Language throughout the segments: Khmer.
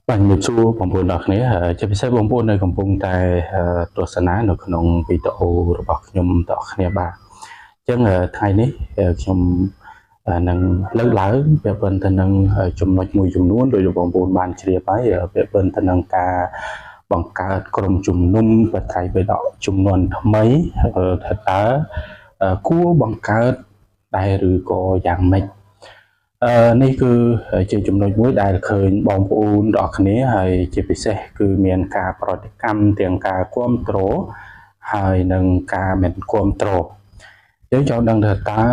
បាទជំរាបសួរបងប្អូនទាំងគ្នាជាពិសេសបងប្អូននៅកំពុងតែទស្សនានៅក្នុងវីដេអូរបស់ខ្ញុំទាំងគ្នាបាទអញ្ចឹងថ្ងៃនេះខ្ញុំនឹងលើកឡើងពាក់ព័ន្ធទៅនឹងចំណុចមួយចំនួនដោយបងប្អូនបានជ្រាបហើយពាក់ព័ន្ធទៅនឹងការបង្កើតក្រុមជំនុំបត្រៃបិដកចំនួនថ្មីថាតើគួរបង្កើតដែរឬក៏យ៉ាងម៉េចនេះគឺជាចំណុចមួយដែលឃើញបងប្អូនទាំងអស់គ្នាហើយជាពិសេសគឺមានការប្រតិកម្មទាំងការគ្រប់គ្រងហើយនិងការមិនគ្រប់គ្រងយើងចង់ដឹងថាតើ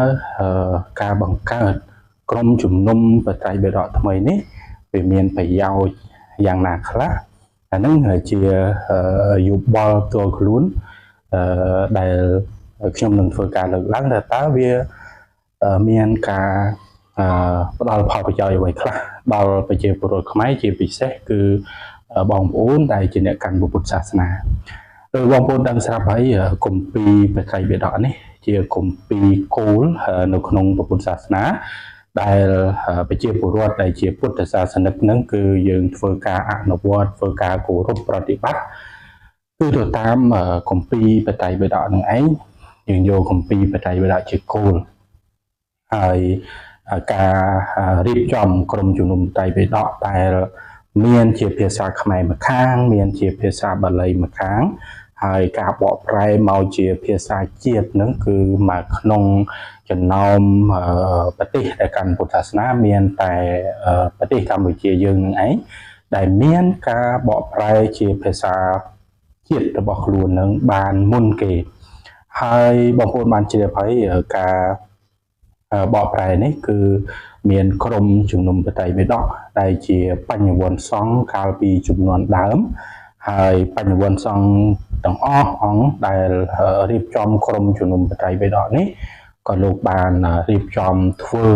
ការបង្កើតក្រុមជំនុំបត្រៃបិដកថ្មីនេះវាមានប្រយោជន៍យ៉ាងណាខ្លះអានឹងជាយោបល់ផ្ទាល់ខ្លួនដែលខ្ញុំនឹងធ្វើការលើកឡើងថាតើវាមានការផ្ដល់ផលប្រយោជន៍អ្វីខ្លះដល់ប្រជាពលរដ្ឋខ្មែរជាពិសេសគឺបងប្អូនដែលជាអ្នកកាន់ពុទ្ធសាសនាដោយបងប្អូនដឹងស្រាប់ហើយគម្ពីរបត្រៃបិដកនេះជាគម្ពីរគោលនៅក្នុងពុទ្ធសាសនាដែលប្រជាពលរដ្ឋដែលជាពុទ្ធសាសនិកហ្នឹងគឺយើងធ្វើការអនុវត្តធ្វើការគោរពប្រតិបត្តិគឺទៅតាមគម្ពីរបត្រៃបិដកហ្នឹងឯងយើងយកគម្ពីរបត្រៃបិដកជាគោលហើយការរៀបចំក្រុមជំនុំបត្រៃបិដកដែលមានជាភាសាខ្មែរម្ខាងមានជាភាសាបាលីម្ខាងហើយការបកប្រែមកជាភាសាជាតិហ្នឹងគឺមកក្នុងចំណោមប្រទេសដែលកាន់ពុទ្ធសាសនាមានតែប្រទេសកម្ពុជាយើងនឹងឯងដែលមានការបកប្រែជាភាសាជាតិរបស់ខ្លួននឹងបានមុនគេហើយបងប្អូនបានជ្រាបហើយការបកប្រែនេះគឺមានក្រុមជំនុំបត្រៃបិដកដែលជាបញ្ញវន្តសង្ឃកាលពីជំនាន់ដើមហើយបញ្ញវន្តសង្ឃទាំងអស់អង្គដែលរៀបចំក្រុមជំនុំបត្រៃបិដកនេះក៏លោកបានរៀបចំធ្វើ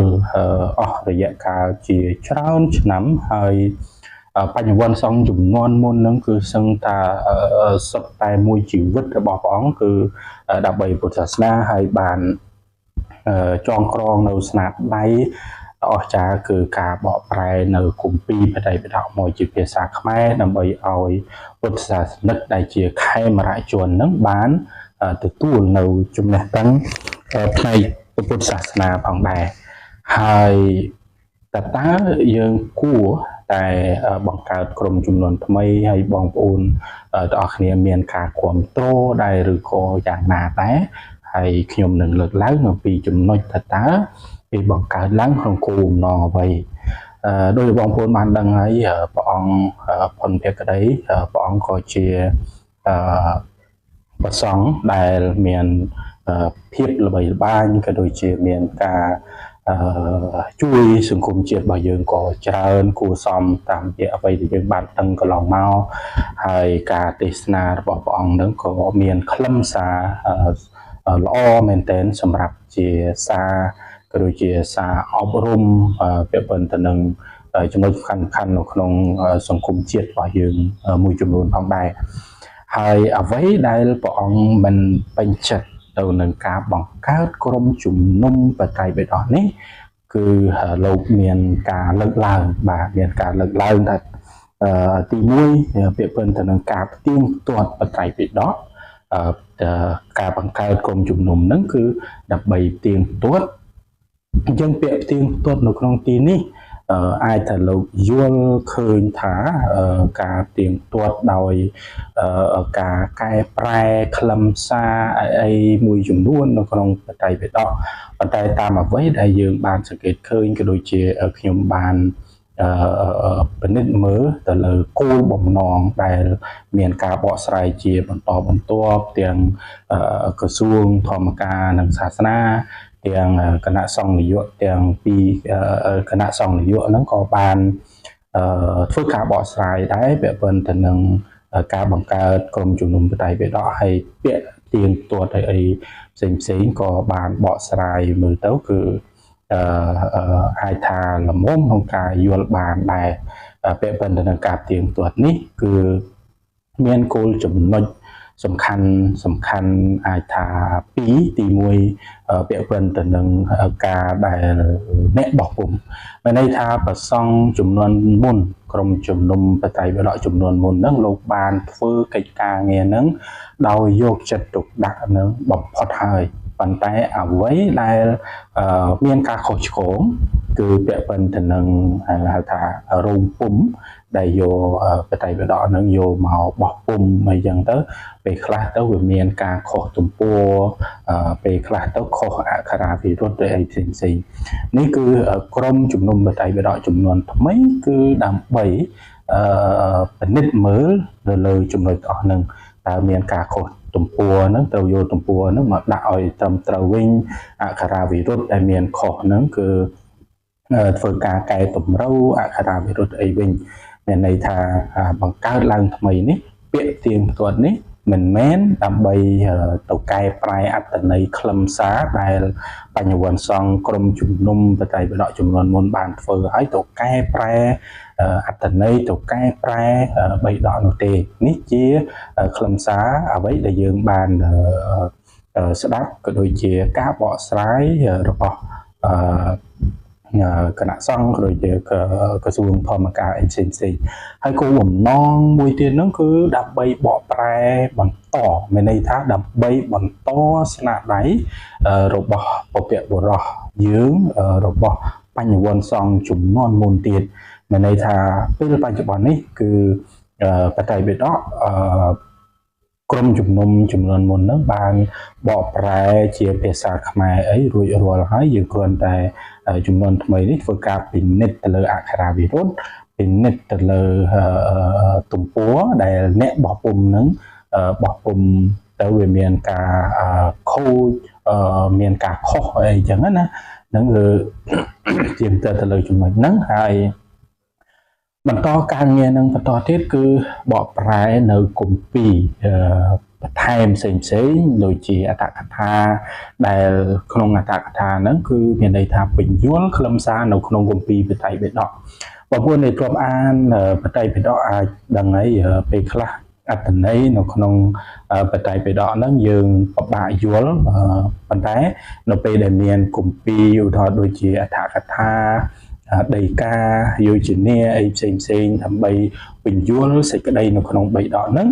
អស់រយៈកាលជាច្រើនឆ្នាំហើយបញ្ញវន្តសង្ឃចំនួនមុនហ្នឹងគឺសឹងថាសុទ្ធតែមួយជីវិតរបស់ព្រះអង្គគឺដើម្បីពុទ្ធសាសនាហើយបានចងក្រងនៅស្នាដៃអស្ចារ្យគឺការបកប្រែនៅគម្ពីរបត្រៃបិដកមកជាភាសាខ្មែរដើម្បីឲ្យពុទ្ធសាសនិកដែលជាខេមរជននឹងបានទទួលនៅចំណេះដឹងផ្នែកពុទ្ធសាសនាផងដែរហើយតើយើងគួរតែបង្កើតក្រុមជំនាន់ថ្មីហើយបងប្អូនទាំងអស់គ្នាមានការគ្រប់គ្រងដែរឬក៏យ៉ាងណាដែរហើយខ្ញុំនឹងលើកឡើងអំពីចំណុចថាតើគេបង្កើតឡើងក្នុងគោលបំណងអ្វីដោយបងប្អូនបានដឹងហើយព្រះអង្គផុនភក្តីព្រះអង្គក៏ជាព្រះសង្ឃដែលមានភាពល្បីល្បាញក៏ដូចជាមានការជួយសង្គមជាតិរបស់យើងក៏ច្រើនគួរសមតាមរយៈអ្វីដែលយើងបានដឹងកន្លងមកហើយការទេសនារបស់ព្រះអង្គនឹងក៏មានខ្លឹមសារល្អមែនទែនសម្រាប់ជាសារក៏ដូចជាសារអប់រំពាក់ព័ន្ធទៅនឹងចំណុចសំខាន់ៗនៅក្នុងសង្គមជាតិរបស់យើងមួយចំនួនផងដែរហើយអ្វីដែលព្រះអង្គមិនពេញចិត្តទៅនឹងការបង្កើតក្រុមជំនុំបត្រៃបិដកនេះគឺលោកមានការលើកឡើងបាទមានការលើកឡើងថាទី1ពាក់ព័ន្ធទៅនឹងការផ្ទៀងផ្ទាត់បត្រៃបិដកការបង្កើតក្រុមជំនុំហ្នឹងគឺដើម្បីផ្ទៀងផ្ទាត់អញ្ចឹងពាក្យផ្ទៀងផ្ទាត់នៅក្នុងទីនេះអាចថាលោកយល់ឃើញថាការផ្ទៀងផ្ទាត់ដោយការកែប្រែខ្លឹមសារអីមួយចំនួននៅក្នុងបត្រៃបិដកប៉ុន្តែតាមអ្វីដែលយើងបានសង្កេតឃើញក៏ដូចជាខ្ញុំបានពិនិត្យមើលទៅលើគោលបំណងដែលមានការបកស្រាយជាបន្តបន្ទាប់ទាំងក្រសួងធម្មការនិងសាសនាទាំងគណៈសង្ឃនាយកទាំងពីគណៈសង្ឃនាយកហ្នឹងក៏បានធ្វើការបកស្រាយដែរពាក់ព័ន្ធទៅនឹងការបង្កើតក្រុមជំនុំបត្រៃបិដកហើយពាក្យទៀងទាត់អីផ្សេងក៏បានបកស្រាយមើលទៅគឺអាចថាល្មមក្នុងការយល់បានដែរពាក់ព័ន្ធទៅនឹងការទៀងទាត់នេះគឺមានគោលចំណុច សំខាន់អាចថា2ទី1ពាក់ព័ន្ធទៅនឹងការដែលអ្នកបោះពុម្ពមានន័យថាប្រសង់ចំនួនមុនក្រុមជំនុំបតៃបដកចំនួនមុនហ្នឹងលោកបានធ្វើកិច្ចការងារហ្នឹងដោយយកចិត្តទុកដាក់នឹងបំផុតហើយប៉ុន្តែអ្វីដែលមានការខុសឆ្គងគឺពាក់ព័ន្ធទៅនឹងហៅថារោងពុម្ពដែលយកបតៃបដកហ្នឹងយកមកបោះពុម្ពអីចឹងទៅពេលខ្លះទៅវាមានការខុសទំព័រពេលខ្លះទៅខុសអក្ខរាវិរុទ្ធឬអីផ្សេងនេះគឺក្រុមជំនុំបតៃបដកចំនួនថ្មីគឺដើម្បីពិនិត្យមើលទៅលើចំណុចអស់ហ្នឹងតើមានការខុសទំព័រហ្នឹងត្រូវយកទំព័រហ្នឹងមកដាក់ឲ្យត្រឹមត្រូវវិញអក្ខរាវិរុទ្ធដែលមានខុសហ្នឹងគឺធ្វើការកែតម្រូវអក្ខរាវិរុទ្ធអីវិញមានន័យថាបង្កើតឡើងថ្មីនេះពាក្យទៀងទាត់នេះមិនមែនដើម្បីទៅកែប្រែអត្ថន័យខ្លឹមសារដែលបញ្ញវន្តសង្ឃក្រុមជំនុំបតៃបដកចំនួនមុនបានធ្វើឲ្យទៅកែប្រែអត្ថន័យទៅកែប្រែបៃដកនោះទេនេះជាខ្លឹមសារអ្វីដែលយើងបានស្ដាប់ក៏ដូចជាការបកស្រាយរបស់គណៈសង្ឃក៏ដូចជាក្រសួងធម្មការអីផ្សេងហើយគោលបំណងមួយទៀតហ្នឹងគឺដើម្បីបកប្រែបន្តមានន័យថាដើម្បីបន្តស្នាដៃរបស់ពពកបុរសយើងរបស់បញ្ញវន្តសង្ឃជំនាន់មុនទៀតមានន័យថាពេលបច្ចុប្បន្ននេះគឺបតៃបដកក្រុមជំនុំចំនួនមុនហ្នឹងបានបកប្រែជាភាសាខ្មែរអីរួចរាល់ហើយយើងគ្រាន់តែចំនួនថ្មីនេះធ្វើការពិនិត្យទៅលើអក្ខរាវិរុទ្ធពិនិត្យទៅលើទំព័រដែលអ្នកបោះពុម្ពហ្នឹងបោះពុម្ពទៅវាមានការខូចមានការខុសអីចឹងណាហ្នឹងគឺជាងទៅលើចំណុចហ្នឹងហើយបន្តការងារនឹងបន្តទៀតគឺបកប្រែនៅគម្ពីរបន្ថែមផ្សេងដូចជាអត្ថកថាដែលក្នុងអត្ថកថាហ្នឹងគឺមានន័យថាបញ្យល់ខ្លឹមសារនៅក្នុងគម្ពីរបតៃបដកបងប្អូនដែលធ្លាប់អានបតៃបដកអាចដឹងហើយពេលខ្លះអត្ថន័យនៅក្នុងបតៃបដកហ្នឹងយើងពិបាកយល់ប៉ុន្តែនៅពេលដែលមានគម្ពីរឧទាហរណ៍ដូចជាអត្ថកថាដីកាយោជនាអីផ្សេងដើម្បីបញ្យល់សេចក្តីនៅក្នុងបៃដកហ្នឹង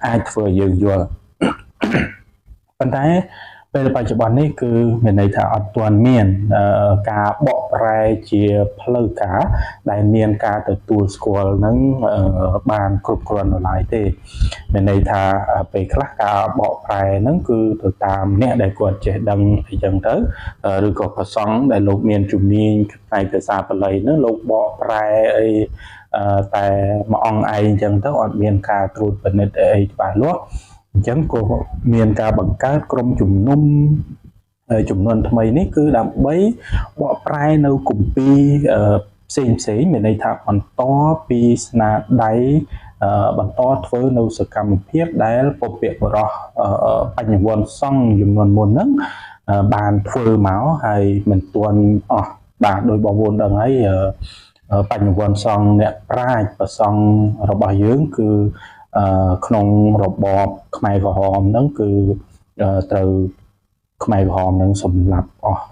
អាចធ្វើឲ្យយើងយល់ប៉ុន្តែពេលបច្ចុប្បន្ននេះគឺមានន័យថាអត់ទាន់មានការបកប្រែជាផ្លូវការដែលមានការទទួលស្គាល់នឹងបានគ្រប់គ្រាន់នៅឡើយទេមានន័យថាពេលខ្លះការបកប្រែហ្នឹងគឺទៅតាមអ្នកដែលគាត់ចេះដឹងអីចឹងទៅឬក៏ប្រសង់ដែលលោកមានជំនាញផ្នែកភាសាបាលីហ្នឹងលោកបកប្រែអីតែមួយអង្គឯងចឹងទៅអត់មានការត្រួតពិនិត្យអីច្បាស់លាស់អញ្ចឹងក៏មានការបង្កើតក្រុមជំនុំចំនួនថ្មីនេះគឺដើម្បីបកប្រែនៅគម្ពីរផ្សេងមានន័យថាបន្តពីស្នាដៃបន្តធ្វើនៅសកម្មភាពដែលពពកបុរសបញ្ញវន្តសង្ឃចំនួនមុនហ្នឹងបានធ្វើមកហើយមិនទាន់អស់បាទដោយបងប្អូនដឹងហើយបញ្ញវន្តសង្ឃអ្នកប្រាជ្ញប្រសង់របស់យើងគឺក្នុងរបបខ្មែរក្រហមហ្នឹងគឺត្រូវខ្មែរក្រហមនឹងសម្លាប់អស់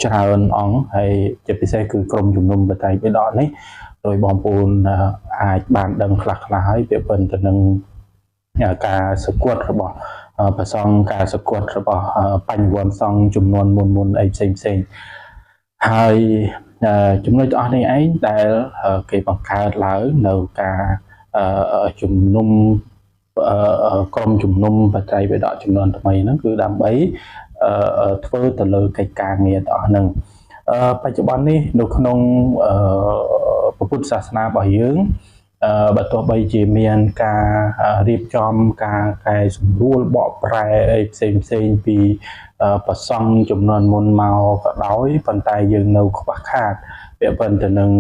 ច្រើនអង្គហើយជាពិសេសគឺក្រុមជំនុំបតៃបដកនេះដោយបងប្អូនអាចបានដឹងខ្លះហើយពាក់ព័ន្ធទៅនឹងការសង្កត់របស់ប្រសង់ការសង្កត់របស់បញ្ញវន្តសង្ឃចំនួនមុនអីផ្សេងហើយចំណុចអស់នេះឯងដែលគេបង្កើតឡើងនៅការជំនុំក្រុមជំនុំបតៃបដកចំនួនថ្មីហ្នឹងគឺដើម្បីធ្វើទៅលើកិច្ចការងារទាំងអស់ហ្នឹងបច្ចុប្បន្ននេះនៅក្នុងពុទ្ធសាសនារបស់យើងបើទោះបីជាមានការរៀបចំការកែសម្រួលបកប្រែអីផ្សេងពីប្រសង់ចំនួនមុនមកក៏ដោយប៉ុន្តែយើងនៅខ្វះខាតពាក់ព័ន្ធទៅនឹង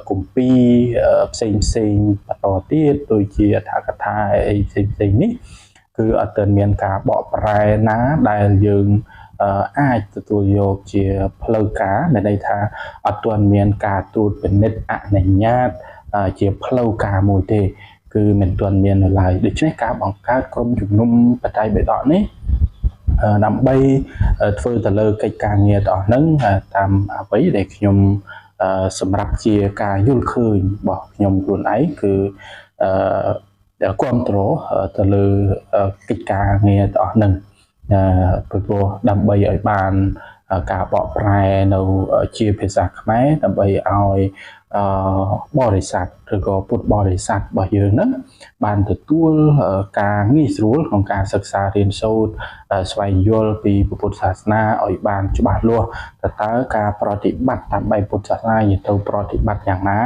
គម្ពីរផ្សេងបន្តទៀតដូចជាអត្ថកថាអីផ្សេងនេះគឺអត់ទាន់មានការបកប្រែណាដែលយើងអាចទទួលយកជាផ្លូវការមានន័យថាអត់ទាន់មានការត្រួតពិនិត្យអនុញ្ញាតជាផ្លូវការមួយទេ គឺមិនទាន់មាននៅឡើយដូច្នេះការបង្កើតក្រុមជំនុំបច្ច័យបេដកនេះដើម្បីធ្វើទៅលើកិច្ចការងារទាំងអស់ហ្នឹងតាមអ្វីដែលខ្ញុំសម្រាប់ជាការយល់ឃើញរបស់ខ្ញុំខ្លួនឯងគឺគ្រប់គ្រងទៅលើកិច្ចការងារទាំងអស់ហ្នឹងព្រោះដើម្បីឲ្យបានការបកប្រែនៅជាភាសាខ្មែរដើម្បីឲ្យបរិស័ទឬក៏ពុទ្ធបរិស័ទរបស់យើងហ្នឹងបានទទួលការងាយស្រួលក្នុងការសិក្សារៀនសូត្រស្វែងយល់ពីពុទ្ធសាសនាឲ្យបានច្បាស់លាស់តើការប្រតិបត្តិតាមបែបពុទ្ធសាសនាយើងត្រូវប្រតិបត្តិយ៉ាងណា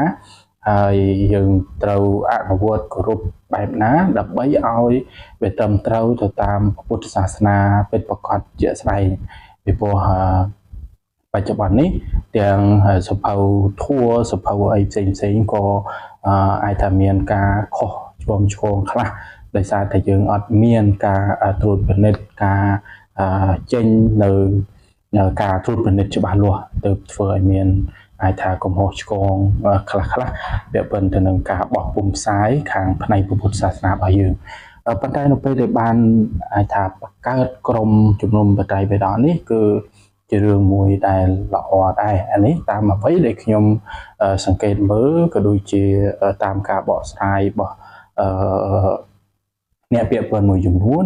ហើយយើងត្រូវអនុវត្តគោរពបែបណាដើម្បីឲ្យវាត្រឹមត្រូវទៅតាមពុទ្ធសាសនាពិតប្រាកដជាក់ស្ដែងពីព្រោះបច្ចុប្បន្ននេះទាំងសភៅធัวសភៅអីផ្សេងក៏អាចថាមានការខុសឆ្គងខ្លះដោយសារតែយើងអត់មានការត្រួតពិនិត្យការចេញនៅការត្រួតពិនិត្យច្បាស់លាស់ទៅធ្វើឲ្យមានអាចថាកំហុសឆ្គងខ្លះពាក់ព័ន្ធទៅនឹងការបោះពុម្ពផ្សាយខាងផ្នែកពុទ្ធសាសនារបស់យើងប៉ុន្តែនៅពេលដែលបានអាចថាបង្កើតក្រុមជំនុំបច្ច័យបេដកនេះគឺជារឿងមួយដែលល្អដែរអានេះតាមអ្វីដែលខ្ញុំសង្កេតមើលក៏ដូចជាតាមការបកស្រាយរបស់អ្នកពាក្យព័ន្ធមួយចំនួន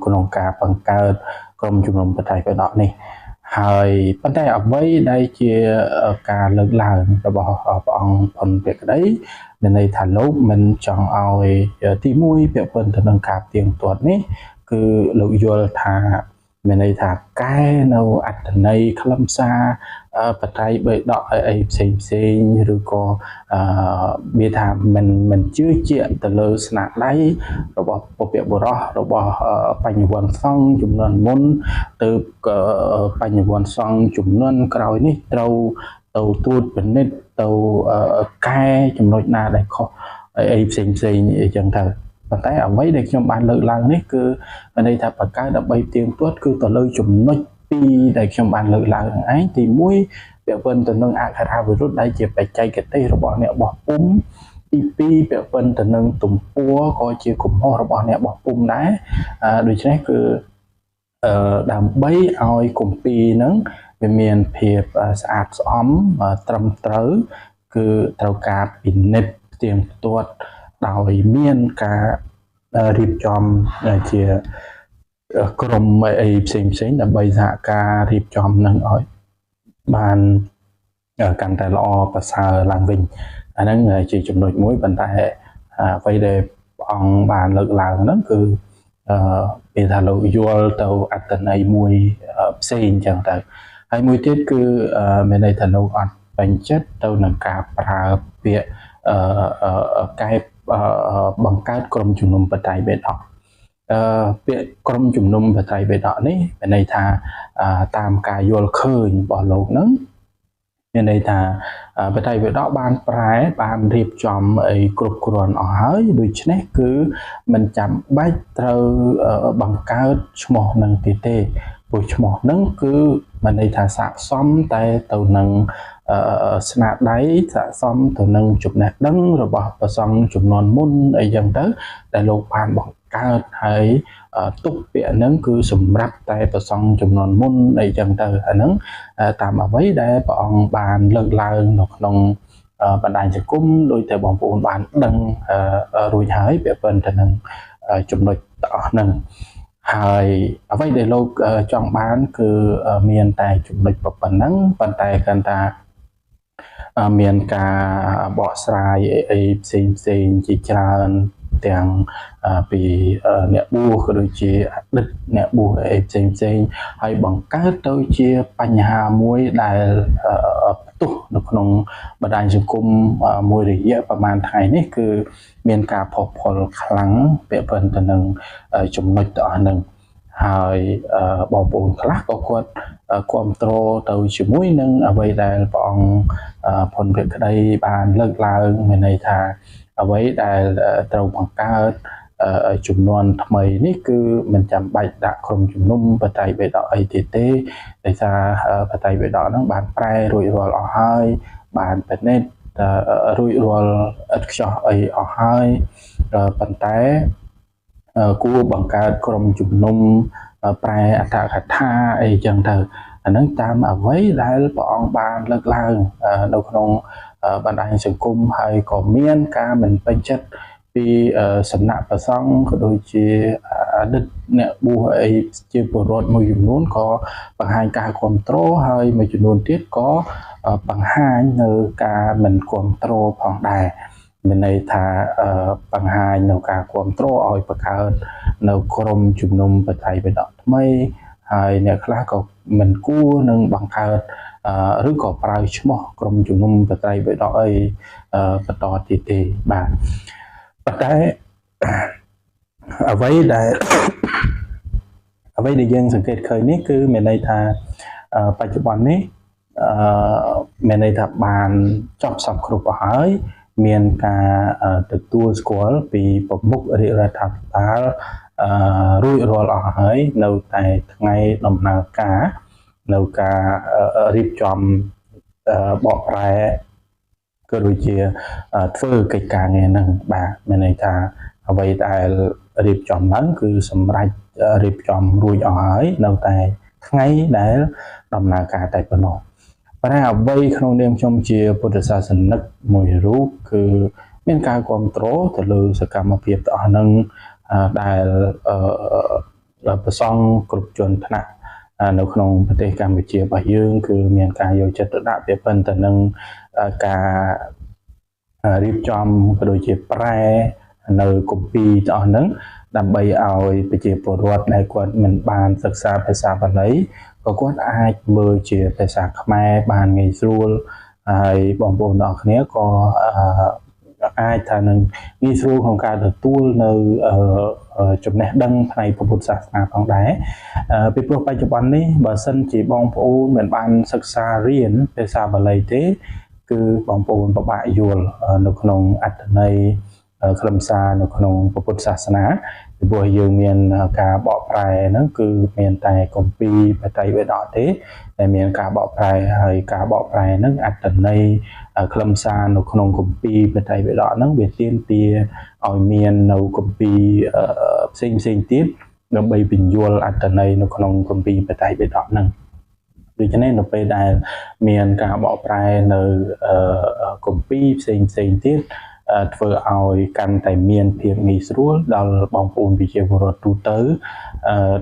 ក្នុងការបង្កើតក្រុមជំនុំបច្ច័យបេដកនេះហើយប៉ុន្តែអ្វីដែលជាការលើកឡើងរបស់ព្រះអង្គផុនភក្តីមានន័យថាលោកមិនចង់ឲ្យទី1ពាក់ព័ន្ធទៅនឹងការផ្ទៀងផ្ទាត់នេះគឺលោកយល់ថាមានន័យថាកែនៅអត្ថន័យខ្លឹមសារបច្ច័យបេដកអីផ្សេងឬក៏មានថាមិនជឿជាក់ទៅលើស្នាដៃរបស់ពុទ្ធបុរសរបស់បញ្ញវន្តសង្ឃជំនាន់មុនទៅបញ្ញវន្តសង្ឃជំនាន់ក្រោយនេះត្រូវទៅត្រួតពិនិត្យទៅកែចំណុចណាដែលខុសអីផ្សេងអីចឹងទៅប៉ុន្តែអ្វីដែលខ្ញុំបានលើកឡើងនេះគឺមានន័យថាបង្កើតដើម្បីផ្ទៀងផ្ទាត់គឺទៅលើចំណុច2ដែលខ្ញុំបានលើកឡើងហ្នឹងឯងទី1ពាក់ព័ន្ធទៅនឹងអក្ខរាវិរុទ្ធដែលជាបច្ចេកទេសរបស់អ្នកបោះពុម្ពទី2ពាក់ព័ន្ធទៅនឹងទំព័រក៏ជាកំហុសរបស់អ្នកបោះពុម្ពដែរដូច្នេះគឺដើម្បីឲ្យគម្ពីរហ្នឹងវាមានភាពស្អាតស្អំត្រឹមត្រូវគឺត្រូវការពិនិត្យផ្ទៀងផ្ទាត់ដោយមានការរៀបចំជាក្រុមអីផ្សេងដើម្បីសហការរៀបចំនឹងឲ្យបានកាន់តែល្អប្រសើរឡើងវិញអាហ្នឹងជាចំណុចមួយប៉ុន្តែអ្វីដែលព្រះអង្គបានលើកឡើងហ្នឹងគឺពេលថាលោកយល់ទៅអត្ថន័យមួយផ្សេងអញ្ចឹងទៅហើយមួយទៀតគឺមានន័យថាលោកអត់ពេញចិត្តទៅនឹងការប្រើពាក្យកែបង្កើតក្រុមជំនុំបច្ច័យបេដកពាក្យក្រុមជំនុំបច្ច័យបេដកនេះមានន័យថាតាមការយល់ឃើញរបស់លោកហ្នឹងមានន័យថាបច្ច័យបេដកបានប្រែបានរៀបចំអីគ្រប់គ្រាន់អស់ហើយដូច្នេះគឺមិនចាំបាច់ត្រូវបង្កើតឈ្មោះនឹងទេព្រោះឈ្មោះហ្នឹងគឺមានន័យថាស័ក្តិសមតែទៅនឹងស្នាដៃស័ក្តិសមទៅនឹងចំណេះដឹងរបស់ព្រះសង្ឃជំនាន់មុនអីចឹងទៅដែលលោកបានបង្កើតហើយទុកពាក្យហ្នឹងគឺសម្រាប់តែព្រះសង្ឃជំនាន់មុនអីចឹងទៅអាហ្នឹងតាមអ្វីដែលព្រះអង្គបានលើកឡើងនៅក្នុងបណ្ដាញសង្គមដោយតែបងប្អូនបានដឹងរួចហើយពាក់ព័ន្ធទៅនឹងចំណុចទាំងអស់ហ្នឹងហើយអ្វីដែលលោកចង់បានគឺមានតែចំណុចប៉ុណ្ណឹងប៉ុន្តែគាត់ថាមានការបកស្រាយអីផ្សេងជាច្រើនទាំងពីអ្នកបួសក៏ដូចជាអតីតអ្នកបួសអីផ្សេងហើយបង្កើតទៅជាបញ្ហាមួយដែលផ្ទុះនៅក្នុងបណ្ដាញសង្គមមួយរយៈប្រហែលថ្ងៃនេះគឺមានការផុសផុលខ្លាំងពាក់ព័ន្ធទៅនឹងចំណុចទាំងអស់ហ្នឹងហើយបងប្អូនខ្លះក៏គាត់គ្រប់គ្រងទៅជាមួយនឹងអ្វីដែលព្រះអង្គផុនភក្តីបានលើកឡើងមានន័យថាអ្វីដែលត្រូវបង្កើតចំនួនថ្មីនេះគឺមិនចាំបាច់ដាក់ក្រុមជំនុំបច្ច័យបេដកអីទេដោយសារបច្ច័យបេដកហ្នឹងបានប្រែរួចរាល់អស់ហើយបានពិនិត្យ រួចរាល់ឥតខ្ចោះអីអស់ហើយប៉ុន្តែគួរបង្កើតក្រុមជំនុំប្រែអត្ថកថាអីចឹងទៅអាហ្នឹងតាមអ្វីដែលព្រះអង្គបានលើកឡើងនៅក្នុងបណ្ដាញសង្គមហើយក៏មានការមិនពេញចិត្តពីសំណាក់ព្រះសង្ឃក៏ដូចជាអតីតអ្នកបួសអីជាពលរដ្ឋមួយចំនួនក៏បង្ហាញការគ្រប់គ្រងហើយមួយចំនួនទៀតក៏បង្ហាញនៅការមិនគ្រប់គ្រងផងដែរមានន័យថាបង្ហាញនៅការគ្រប់គ្រងឲ្យបង្កើតនៅក្រុមជំនុំបត្រៃបិដកថ្មីហើយអ្នកខ្លះក៏មិនគួរនឹងបង្កើតឬក៏ប្រើឈ្មោះក្រុមជំនុំបត្រៃបិដកអីបន្តទៀតទេបាទប៉ុន្តែអ្វីដែលយើងសង្កេតឃើញនេះគឺមានន័យថាបច្ចុប្បន្ននេះមានន័យថាបានចប់សពគ្រប់ទៅហើយមានការទទួលស្គាល់ពីប្រមុខរាជរដ្ឋាភិបាលរួចរាល់អស់ហើយនៅតែថ្ងៃដំណើរការនៅការរៀបចំបកប្រែក៏ដូចជាធ្វើកិច្ចការងារហ្នឹងបាទមានន័យថាអ្វីដែលរៀបចំឡើងគឺសម្រាប់រៀបចំរួចអស់ហើយនៅតែថ្ងៃដែលដំណើរការតែប៉ុណ្ណោះប៉ុន្តែអ្វីក្នុងនាមខ្ញុំជាពុទ្ធសាសនិកមួយរូបគឺមានការគ្រប់គ្រងទៅលើសកម្មភាពទាំងអស់ហ្នឹងដែលប្រសង់គ្រប់ជាន់ថ្នាក់នៅក្នុងប្រទេសកម្ពុជារបស់យើងគឺមានការយកចិត្តទុកដាក់ពាក់ព័ន្ធទៅនឹងការរៀបចំក៏ដូចជាប្រែនៅគម្ពីរទាំងអស់ហ្នឹងដើម្បីឲ្យប្រជាពលរដ្ឋដែលគាត់មិនបានសិក្សាភាសាបាលីក៏គាត់អាចមើលជាភាសាខ្មែរបានងាយស្រួលហើយបងប្អូនទាំងអស់គ្នាក៏អាចថានឹងងាយស្រួលក្នុងការទទួលនៅចំណេះដឹងផ្នែកពុទ្ធសាសនាផងដែរពីព្រោះបច្ចុប្បន្ននេះបើសិនជាបងប្អូនមិនបានសិក្សារៀនភាសាបាលីទេគឺបងប្អូនពិបាកយល់នៅក្នុងអត្ថន័យខ្លឹមសារនៅក្នុងពុទ្ធសាសនាពីព្រោះយើងមានការបកប្រែហ្នឹងគឺមានតែគម្ពីរបត្រៃបិដកទេតែមានការបកប្រែហើយការបកប្រែហ្នឹងអត្ថន័យខ្លឹមសារនៅក្នុងគម្ពីរបត្រៃបិដកហ្នឹងវាទាមទារឲ្យមាននៅគម្ពីរផ្សេងទៀតដើម្បីពន្យល់អត្ថន័យនៅក្នុងគម្ពីរបត្រៃបិដកហ្នឹងដូច្នេះនៅពេលដែលមានការបកប្រែនៅគម្ពីរផ្សេងទៀតធ្វើឲ្យកាន់តែមានភាពងាយស្រួលដល់បងប្អូនប្រជាពលរដ្ឋទូទៅ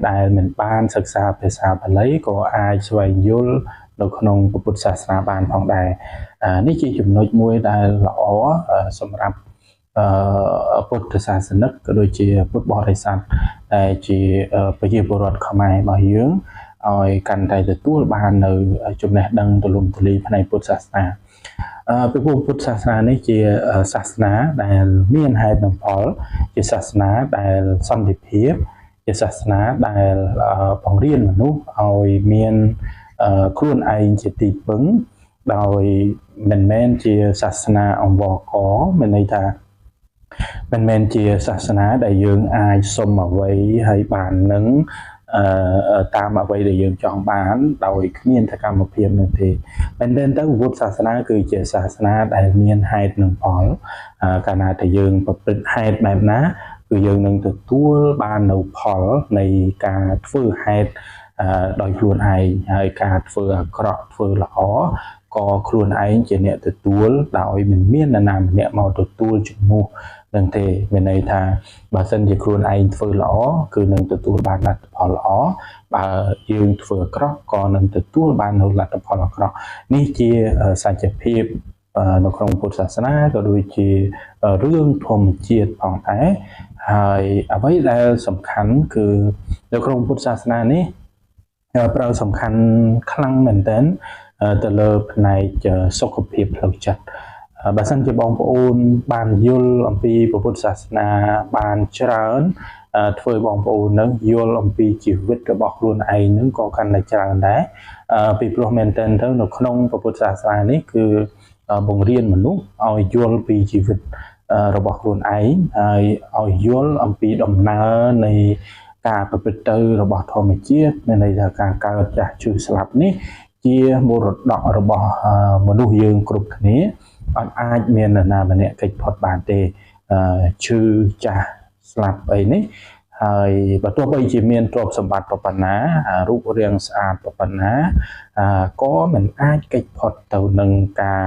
ដែលមិនបានសិក្សាភាសាបាលីក៏អាចស្វែងយល់នៅក្នុងពុទ្ធសាសនាបានផងដែរនេះជាចំណុចមួយដែលល្អសម្រាប់ពុទ្ធសាសនិកក៏ដូចជាពុទ្ធបរិស័ទដែលជាប្រជាពលរដ្ឋខ្មែររបស់យើងឲ្យកាន់តែទទួលបាននៅចំណេះដឹងទូលំទូលាយផ្នែកពុទ្ធសាសនាពីព្រោះពុទ្ធសាសនានេះជាសាសនាដែលមានហេតុនិងផលជាសាសនាដែលសន្តិភាពជាសាសនាដែលបង្រៀនមនុស្សឲ្យមានខ្លួនឯងជាទីពឹងដោយមិនមែនជាសាសនាអង្វរករមានន័យថាមិនមែនជាសាសនាដែលយើងអាចសុំអ្វីហើយបាននឹងតាមអ្វីដែលយើងចង់បានដោយគ្មានសកម្មភាពនោះទេមែនទែនទៅពុទ្ធសាសនាគឺជាសាសនាដែលមានហេតុនិងផលកាលណាតែយើងប្រព្រឹត្តហេតុបែបណាគឺយើងនឹងទទួលបាននៅផលនៃការធ្វើហេតុដោយខ្លួនឯងហើយការធ្វើអាក្រក់ធ្វើល្អក៏ខ្លួនឯងជាអ្នកទទួលដោយមិនមាននរណាម្នាក់មកទទួលជំនួសនឹងទេមានន័យថាបើសិនជាខ្លួនឯងធ្វើល្អគឺនឹងទទួលបានលទ្ធផលល្អបើយើងធ្វើអាក្រក់ក៏នឹងទទួលបាននៅលទ្ធផលអាក្រក់នេះជាសច្ចភាពនៅក្នុងពុទ្ធសាសនាក៏ដូចជារឿងធម្មជាតិផងដែរហើយអ្វីដែលសំខាន់គឺនៅក្នុងពុទ្ធសាសនានេះប្រើសំខាន់ខ្លាំងមែនទែនទៅលើផ្នែកសុខភាពផ្លូវចិត្តបើសិនជាបងប្អូនបានយល់អំពីពុទ្ធសាសនាបានច្រើនធ្វើបងប្អូននឹងយល់អំពីជីវិតរបស់ខ្លួនឯងនឹងក៏កាន់តែច្រើនដែរពីព្រោះមែនទែនទៅនៅក្នុងពុទ្ធសាសនានេះគឺបង្រៀនមនុស្សឲ្យយល់ពីជីវិតរបស់ខ្លួនឯងហើយឲ្យយល់អំពីដំណើរនៃការប្រព្រឹត្តទៅរបស់ធម្មជាតិមានន័យថាការកើតចាស់ឈឺស្លាប់នេះជាមរតករបស់មនុស្សយើងគ្រប់គ្នា អត់អាចមាននរណាម្នាក់កិច្ចផុតបានទេឈឺចាស់ស្លាប់អីនេះហើយបើទោះបីជាមានទ្រព្យសម្បត្តិប៉ុណ្ណារូបរាងស្អាតប៉ុណ្ណាក៏មិនអាចកិច្ចផុតទៅនឹងការ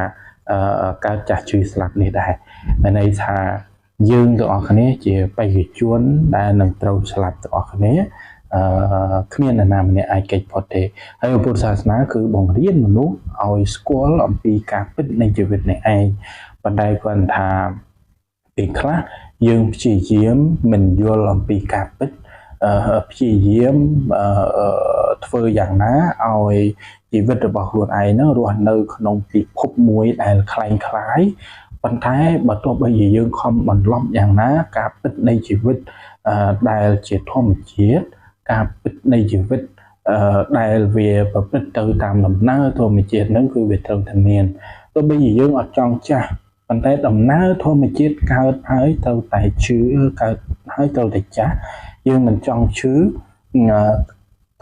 កើតចាស់ឈឺស្លាប់នេះដែរមានន័យថាយើងទាំងអស់គ្នាជាបេក្ខជនដែលនឹងត្រូវស្លាប់ទាំងអស់គ្នាគ្មាននរណាម្នាក់អាចកិច្ចផុតទេហើយពុទ្ធសាសនាគឺបង្រៀនមនុស្សឲ្យស្គាល់អំពីការពិតនៃជីវិតនេះឯងប៉ុន្តែគាត់ថាពេលខ្លះយើងព្យាយាមមិនយល់អំពីការពិតព្យាយាមធ្វើយ៉ាងណាឲ្យជីវិតរបស់ខ្លួនឯងហ្នឹងរស់នៅក្នុងពិភពមួយដែលคล้ายប៉ុន្តែបើទោះបីជាយើងខំបន្លប់យ៉ាងណាការពិតនៃជីវិតដែលជាធម្មជាតិការពិតនៃជីវិតដែលវាប្រព្រឹត្តទៅតាមដំណើរធម្មជាតិហ្នឹងគឺវាត្រូវតែមានទោះបីជាយើងអត់ចង់ចាស់ប៉ុន្តែដំណើរធម្មជាតិកើតហើយត្រូវតែឈឺកើតហើយត្រូវតែចាស់យើងមិនចង់ឈឺ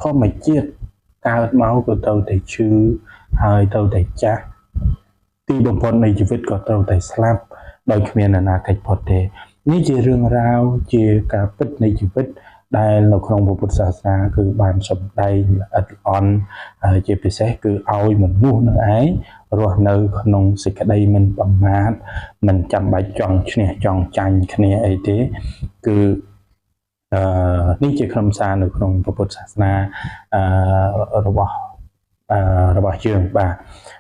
ធម្មជាតិកើតមកក៏ត្រូវតែឈឺហើយត្រូវតែចាស់ទីបំផុតនៃជីវិតក៏ត្រូវតែស្លាប់ដោយគ្មានអនាគតផុតទេនេះជារឿងរ៉ាវជាការពិតនៃជីវិតដែលនៅក្នុងពុទ្ធសាសនាគឺបានសម្ដែងល្អិតល្អន់ជាពិសេសគឺឲ្យមនុស្សនឹងឯងរស់នៅក្នុងសេចក្តីមិនប្រមាទមិនចាំបាច់ចង់ឈ្នះចង់ចាញ់គ្នាអីទេគឺនេះជាខ្លឹមសារនៅក្នុងពុទ្ធសាសនារបស់យើងបាទ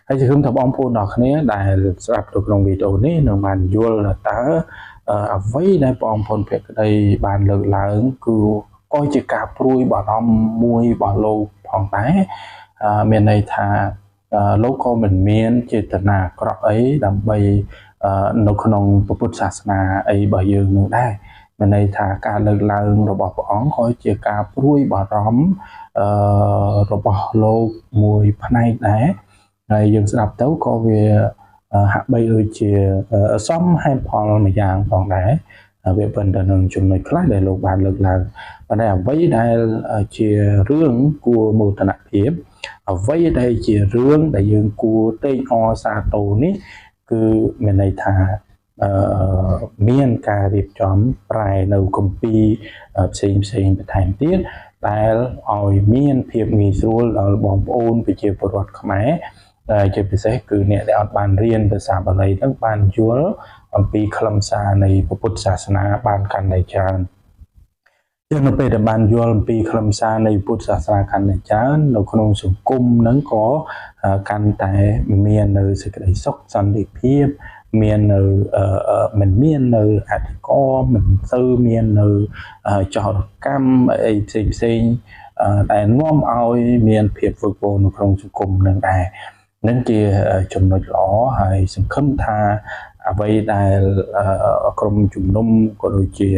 ហើយសង្ឃឹមថាបងប្អូនទាំងគ្នាដែលស្ដាប់នៅក្នុងវីដេអូនេះនឹងបានយល់តើអ្វីដែលបងប្អូនភក្តីបានលើកឡើងគឺក៏ជាការព្រួយបារម្ភមួយរបស់លោកផងដែរមានន័យថាលោកក៏មិនមានចេតនាអាក្រក់អីដើម្បីនៅក្នុងពុទ្ធសាសនាអីរបស់យើងនោះដែរមានន័យថាការលើកឡើងរបស់ព្រះអង្គក៏ជាការព្រួយបារម្ភរបស់លោកមួយផ្នែកដែរហើយយើងស្ដាប់ទៅក៏វាហាក់បីដូចជាសមហេតុផលមួយយ៉ាងផងដែរវាប៉ុន្តែនឹងចំណុចខ្លះដែលលោកបានលើកឡើងប៉ុន្តែអ្វីដែលជារឿងគួរមោទនភាពអ្វីដែលជារឿងដែលយើងគួរតេញអរសាទរនេះគឺមានន័យថាមានការរៀបចំប្រែនៅគម្ពីរផ្សេងបន្ថែមទៀតដែលឲ្យមានភាពងាយស្រួលដល់បងប្អូនប្រជាពលរដ្ឋខ្មែរជាពិសេសគឺអ្នកដែលអត់បានរៀនភាសាបាលីហ្នឹងបានយល់អំពីខ្លឹមសារនៃពុទ្ធសាសនាបានកាន់តែច្រើនចឹងនៅពេលដែលបានយល់អំពីខ្លឹមសារនៃពុទ្ធសាសនាកាន់តែច្រើននៅក្នុងសង្គមហ្នឹងក៏កាន់តែមាននៅសេចក្តីសុខសន្តិភាពមាននៅមិនមាននៅអធិការមិនទៅមាននៅចោរកម្មអីផ្សេងដែលនាំឲ្យមានភាពវឹកវរនៅក្នុងសង្គមនឹងដែរនឹងជាចំណុចល្អហើយសង្ឃឹមថាអ្វីដែលក្រុមជំនុំក៏ដូចជា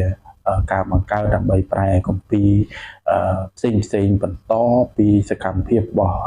ការបង្កើតដើម្បីប្រែគម្ពីរផ្សេងបន្តពីសកម្មភាពរបស់